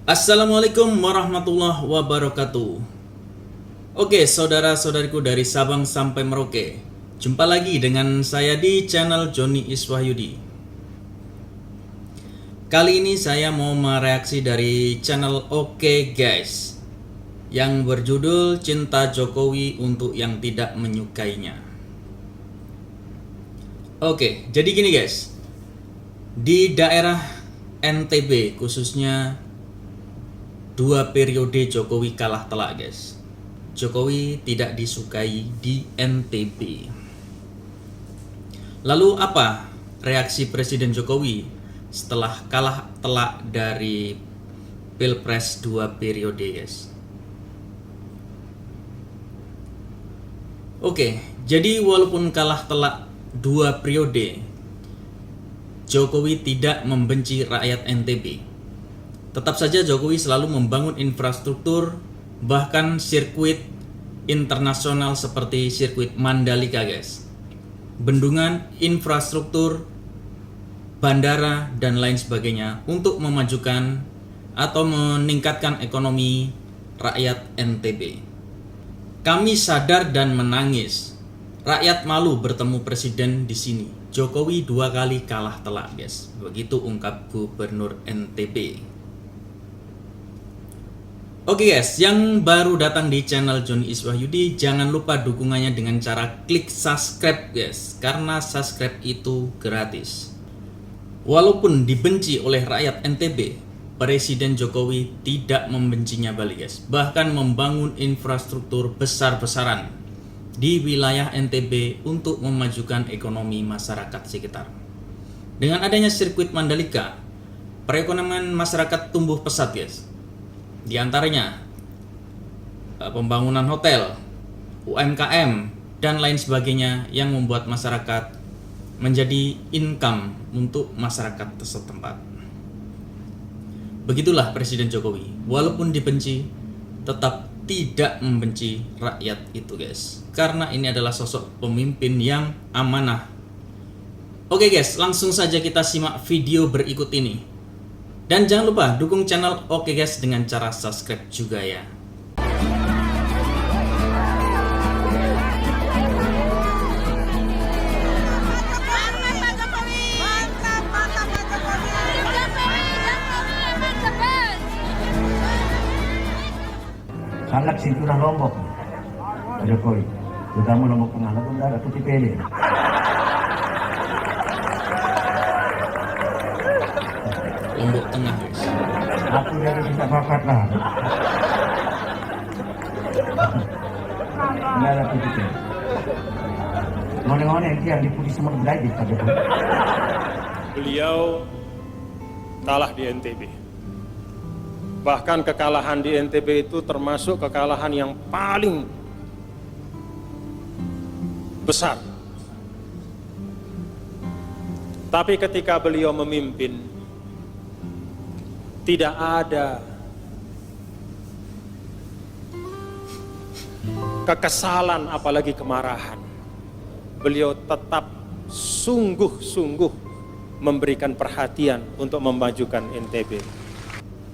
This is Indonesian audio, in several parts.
Assalamualaikum warahmatullahi wabarakatuh. Oke, saudara-saudariku dari Sabang sampai Merauke, jumpa lagi dengan saya di channel Joni Iswahyudi. Kali ini saya mau mereaksi dari channel Oke Guys yang berjudul Cinta Jokowi untuk yang tidak menyukainya. Oke, jadi gini guys, di daerah NTB khususnya 2 periode Jokowi kalah telak guys. Jokowi tidak disukai di NTB. Lalu apa reaksi Presiden Jokowi setelah kalah telak dari Pilpres 2 periode guys? Oke, jadi walaupun kalah telak 2 periode, Jokowi tidak membenci rakyat NTB. Tetap saja Jokowi selalu membangun infrastruktur, bahkan sirkuit internasional seperti sirkuit Mandalika guys. Bendungan, infrastruktur, bandara, dan lain sebagainya untuk memajukan atau meningkatkan ekonomi rakyat NTB. Kami sadar dan menangis. Rakyat malu bertemu presiden di sini. Jokowi 2 kali kalah telak guys. Begitu ungkap Gubernur NTB. Oke guys, yang baru datang di channel Joni Iswahyudi, jangan lupa dukungannya dengan cara klik subscribe guys, karena subscribe itu gratis. Walaupun dibenci oleh rakyat NTB, Presiden Jokowi tidak membencinya balik guys, bahkan membangun infrastruktur besar-besaran di wilayah NTB untuk memajukan ekonomi masyarakat sekitar. Dengan adanya sirkuit Mandalika, perekonomian masyarakat tumbuh pesat guys. Di antaranya pembangunan hotel, UMKM, dan lain sebagainya yang membuat masyarakat menjadi income untuk masyarakat setempat. Begitulah Presiden Jokowi, walaupun dibenci, tetap tidak membenci rakyat itu guys. Karena ini adalah sosok pemimpin yang amanah. Oke guys, langsung saja kita simak video berikut ini. Dan jangan lupa dukung channel Oke Guys dengan cara subscribe juga ya. Sangat sinturan Lombok Pak Jokowi, terutama Lombok Tengah, Lombok Barat, Putih Pele. Lombok Tengah guys. Aku dari bisa papat lah. Nggak ada Putih Pele. Ngone-ngone yang di Putih semua belajar Pak Jokowi. Beliau kalah di NTB. Bahkan kekalahan di NTB itu termasuk kekalahan yang paling besar. Tapi ketika beliau memimpin, tidak ada kekesalan apalagi kemarahan. Beliau tetap sungguh-sungguh memberikan perhatian untuk memajukan NTB.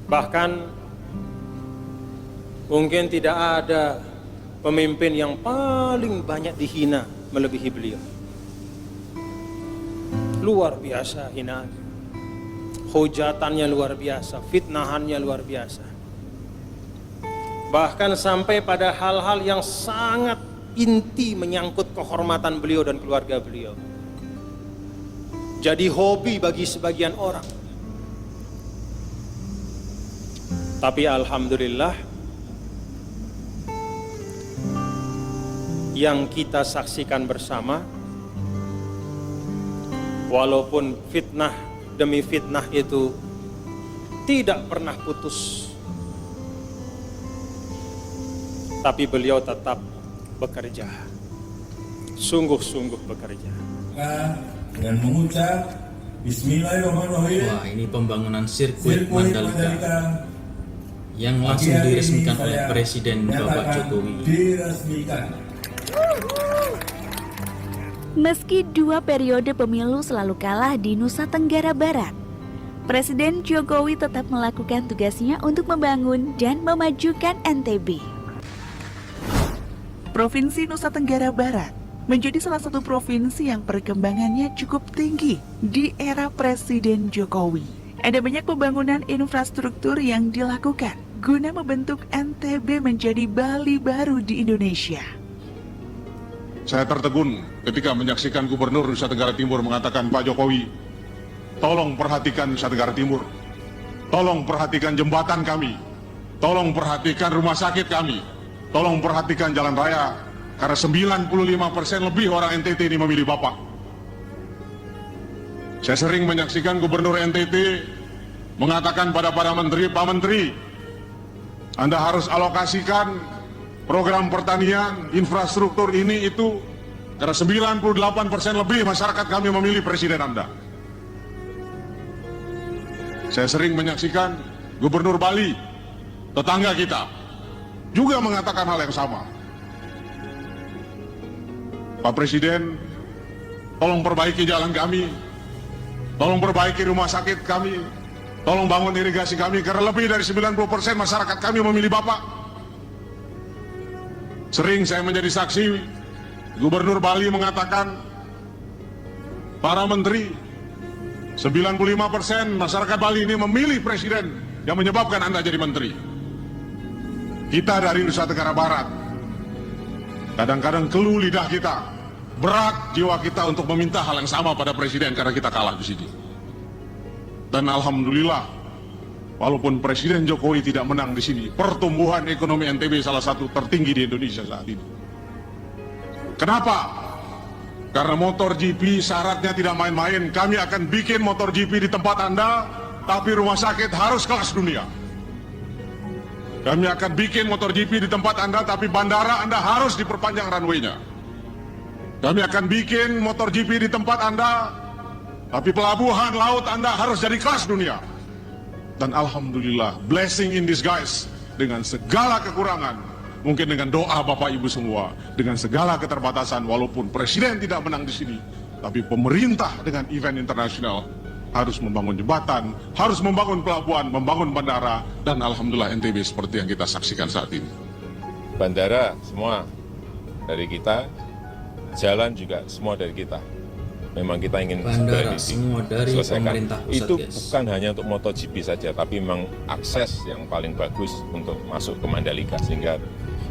Bahkan mungkin tidak ada pemimpin yang paling banyak dihina melebihi beliau. Luar biasa hinaan. Hujatannya luar biasa, fitnahannya luar biasa. Bahkan sampai pada hal-hal yang sangat inti menyangkut kehormatan beliau dan keluarga beliau. Jadi hobi bagi sebagian orang. Tapi alhamdulillah, yang kita saksikan bersama, walaupun fitnah demi fitnah itu tidak pernah putus, tapi beliau tetap bekerja, sungguh-sungguh bekerja. Dan mengucap Bismillahirrahmanirrahim. Wah, ini pembangunan sirkuit Mandalika yang langsung diresmikan oleh Presiden Bapak Jokowi. Meski 2 periode pemilu selalu kalah di Nusa Tenggara Barat, Presiden Jokowi tetap melakukan tugasnya untuk membangun dan memajukan NTB. Provinsi Nusa Tenggara Barat menjadi salah satu provinsi yang perkembangannya cukup tinggi di era Presiden Jokowi. Ada banyak pembangunan infrastruktur yang dilakukan guna membentuk NTB menjadi Bali baru di Indonesia. Saya tertegun ketika menyaksikan Gubernur Nusa Tenggara Timur mengatakan, Pak Jokowi, tolong perhatikan Nusa Tenggara Timur, tolong perhatikan jembatan kami, tolong perhatikan rumah sakit kami, tolong perhatikan jalan raya, karena 95% lebih orang NTT ini memilih Bapak. Saya sering menyaksikan Gubernur NTT mengatakan pada para menteri, Pak Menteri, Anda harus alokasikan program pertanian, infrastruktur ini itu, karena 98% lebih masyarakat kami memilih Presiden Anda. Saya sering menyaksikan Gubernur Bali, tetangga kita, juga mengatakan hal yang sama. Pak Presiden, tolong perbaiki jalan kami, tolong perbaiki rumah sakit kami, tolong bangun irigasi kami, karena lebih dari 90% masyarakat kami memilih Bapak. Sering saya menjadi saksi, Gubernur Bali mengatakan, para menteri, 95% masyarakat Bali ini memilih Presiden yang menyebabkan Anda jadi menteri. Kita dari Nusa Tenggara Barat, kadang-kadang keluh lidah kita, berat jiwa kita untuk meminta hal yang sama pada Presiden karena kita kalah di sini. Dan alhamdulillah, walaupun Presiden Jokowi tidak menang di sini, pertumbuhan ekonomi NTB salah satu tertinggi di Indonesia saat ini. Kenapa? Karena MotoGP syaratnya tidak main-main. Kami akan bikin MotoGP di tempat Anda, tapi rumah sakit harus kelas dunia. Kami akan bikin MotoGP di tempat Anda, tapi bandara Anda harus diperpanjang runway-nya. Kami akan bikin MotoGP di tempat Anda, tapi pelabuhan laut Anda harus jadi kelas dunia. Dan alhamdulillah, blessing in disguise, dengan segala kekurangan, mungkin dengan doa Bapak Ibu semua, dengan segala keterbatasan, walaupun Presiden tidak menang di sini, tapi pemerintah dengan event internasional harus membangun jembatan, harus membangun pelabuhan, membangun bandara, dan alhamdulillah NTB seperti yang kita saksikan saat ini. Bandara semua dari kita, jalan juga semua dari kita. Memang kita ingin Bandara semua dari selesaikan. pemerintah pusat, Itu guys. bukan hanya untuk MotoGP saja, tapi memang akses yang paling bagus untuk masuk ke Mandalika, sehingga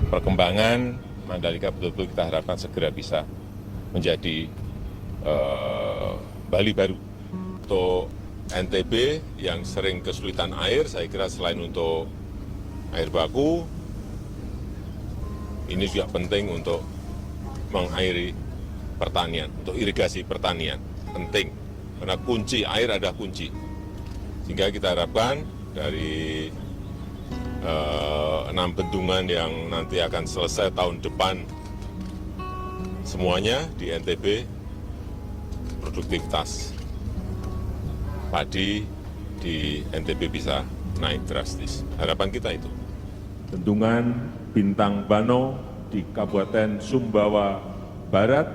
perkembangan Mandalika betul-betul kita harapkan segera bisa menjadi Bali baru. Untuk NTB yang sering kesulitan air, saya kira selain untuk air baku, ini juga penting untuk mengairi pertanian, untuk irigasi pertanian, penting. Karena kunci air ada kunci. Sehingga kita harapkan dari 6 bendungan yang nanti akan selesai tahun depan, semuanya di NTB produktivitas padi di NTB bisa naik drastis. Harapan kita itu. Bendungan Bintang Bano di Kabupaten Sumbawa Barat,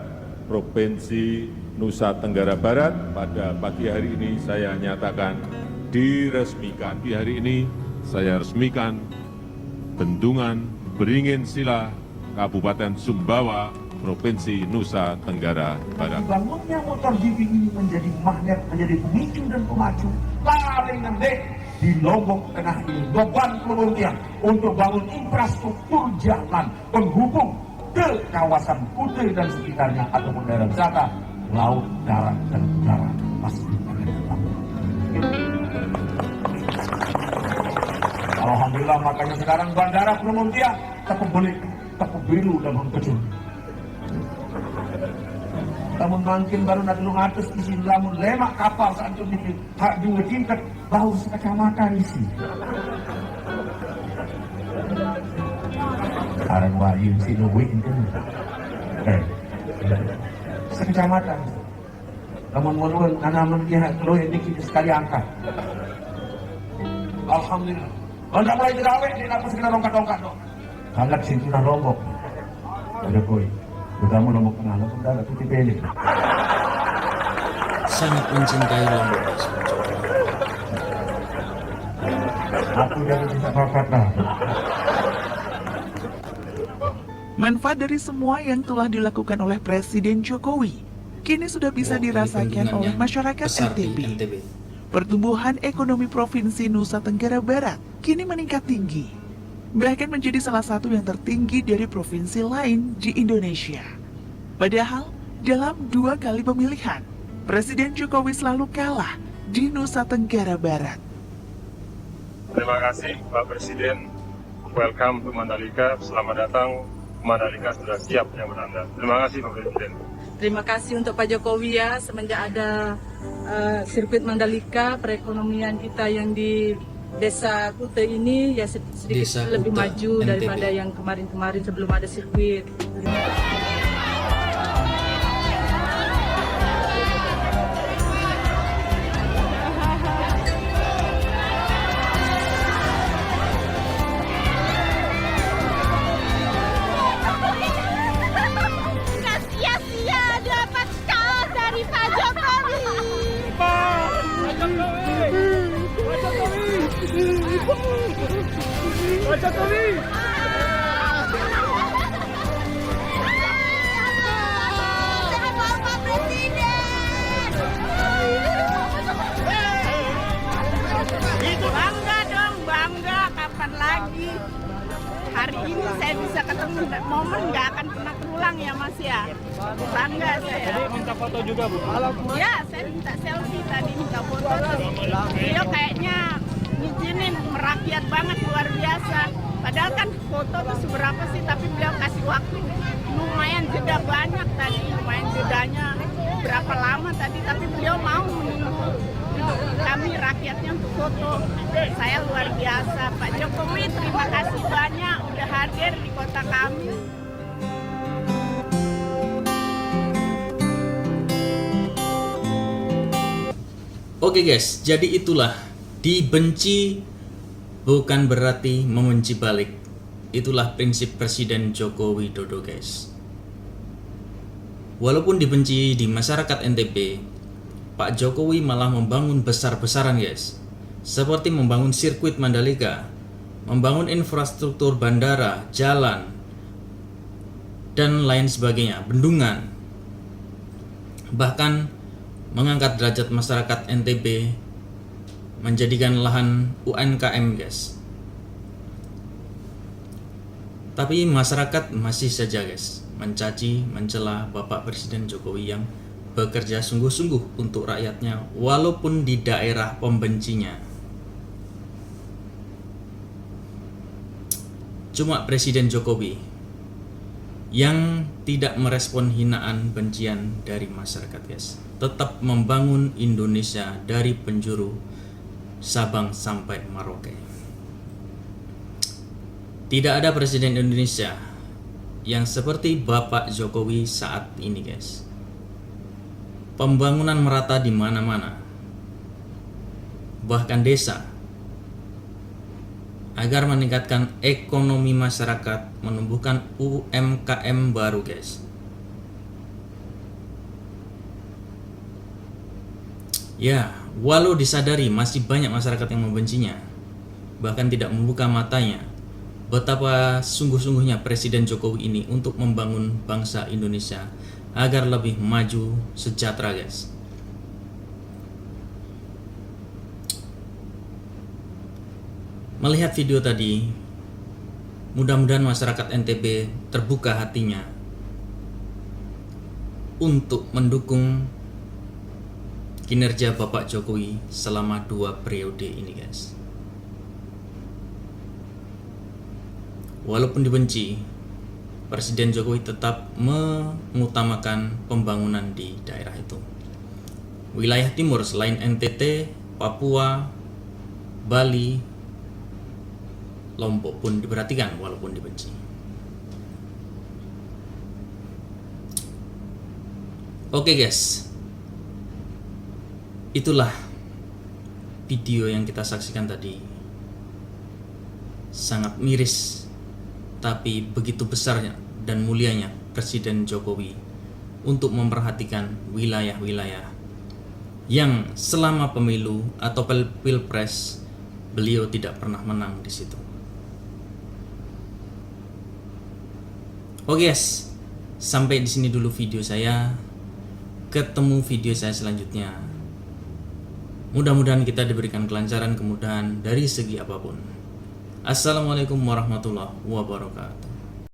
Provinsi Nusa Tenggara Barat, pada pagi hari ini saya nyatakan diresmikan. Di hari ini saya resmikan Bendungan Beringin Sila, Kabupaten Sumbawa, Provinsi Nusa Tenggara Barat. Bangunnya MotoGP ini menjadi magnet, menjadi pemicu dan pemacu paling gede di Lombok Tengah ini. Beban pemerintah untuk bangun infrastruktur jalan penghubung ke kawasan Kutai dan sekitarnya ataupun daerah wisata, laut, darat, dan udara pasti akan dibangun. Alhamdulillah, makanya sekarang bandara Pelumpia tetap boleh, tetap biru dan kecil. Namun makin baru nak lu ngatus isi lamun lemak kapal saat itu di hak dua tingkat bau sekacamata isi. Arang wahyu si luwih itu. Sekacamata. Namun menurut anak dia lu ini kita sekali angkat. Alhamdulillah. Anda mulai dirawat di apa sekedar rongkat-rongkat dong. Sangat sintunan Lombok. Ada koi. Terutama Lombok Tengah, Lombok Barat itu dipilih. Sangat mencintai Lombok. Aku dari bisa makan dah. Manfaat dari semua yang telah dilakukan oleh Presiden Jokowi kini sudah bisa Wah, ini dirasakan bendungan oleh yang masyarakat besar di NTB. Pertumbuhan ekonomi Provinsi Nusa Tenggara Barat kini meningkat tinggi, bahkan menjadi salah satu yang tertinggi dari provinsi lain di Indonesia. Padahal, dalam 2 kali pemilihan, Presiden Jokowi selalu kalah di Nusa Tenggara Barat. Terima kasih Pak Presiden. Welcome to Mandalika. Selamat datang. Mandalika sudah siap yang Anda. Terima kasih Pak Presiden. Terima kasih untuk Pak Jokowi ya, semenjak ada sirkuit Mandalika, perekonomian kita yang di Desa Kute ini ya sedikit Desa lebih Kuta, maju NTB. daripada yang kemarin-kemarin sebelum ada sirkuit. Nggak sia-sia dapat kau dari Pak Jokowi. Saya mau Pak Presiden. Bangga dong, bangga. Kapan lagi? Hari ini saya bisa ketemu momen nggak akan pernah terulang ya Mas ya. Bangga saya. Tadi minta foto juga Bu. Ya, saya minta selfie tadi, minta foto. Beliau kayaknya ngizinin merakyat banget, luar biasa. Padahal kan foto tuh seberapa sih, tapi beliau kasih waktu lumayan jeda banyak tadi, lumayan jedanya berapa lama tadi, tapi beliau mau menunggu untuk kami rakyatnya untuk foto. Saya luar biasa, Pak Jokowi terima kasih banyak udah hadir di kota kami. Oke guys, jadi itulah, dibenci bukan berarti membenci balik. Itulah prinsip Presiden Joko Widodo guys. Walaupun dibenci di masyarakat NTB, Pak Jokowi malah membangun besar-besaran guys. Seperti membangun sirkuit Mandalika, membangun infrastruktur bandara, jalan, dan lain sebagainya, bendungan. Bahkan mengangkat derajat masyarakat NTB, menjadikan lahan UMKM guys. Tapi masyarakat masih saja guys mencaci, mencela Bapak Presiden Jokowi yang bekerja sungguh-sungguh untuk rakyatnya walaupun di daerah pembencinya. Cuma Presiden Jokowi yang tidak merespon hinaan bencian dari masyarakat guys, tetap membangun Indonesia dari penjuru Sabang sampai Merauke. Tidak ada presiden Indonesia yang seperti Bapak Jokowi saat ini guys. Pembangunan merata di mana-mana, bahkan desa, agar meningkatkan ekonomi masyarakat, menumbuhkan UMKM baru guys. Ya, walau disadari masih banyak masyarakat yang membencinya, bahkan tidak membuka matanya, betapa sungguh-sungguhnya Presiden Jokowi ini untuk membangun bangsa Indonesia agar lebih maju sejahtera guys. Melihat video tadi, mudah-mudahan masyarakat NTB terbuka hatinya untuk mendukung kinerja Bapak Jokowi selama 2 periode ini guys. Walaupun dibenci, Presiden Jokowi tetap mengutamakan pembangunan di daerah itu. Wilayah timur selain NTT, Papua, Bali, Lombok pun diperhatikan walaupun dibenci. Oke guys, itulah video yang kita saksikan tadi. Sangat miris, tapi begitu besarnya dan mulianya Presiden Jokowi untuk memperhatikan wilayah-wilayah yang selama pemilu atau pilpres beliau tidak pernah menang di situ. Oke guys, sampai di sini dulu video saya. Ketemu video saya selanjutnya. Mudah-mudahan kita diberikan kelancaran, kemudahan dari segi apapun. Assalamualaikum warahmatullahi wabarakatuh.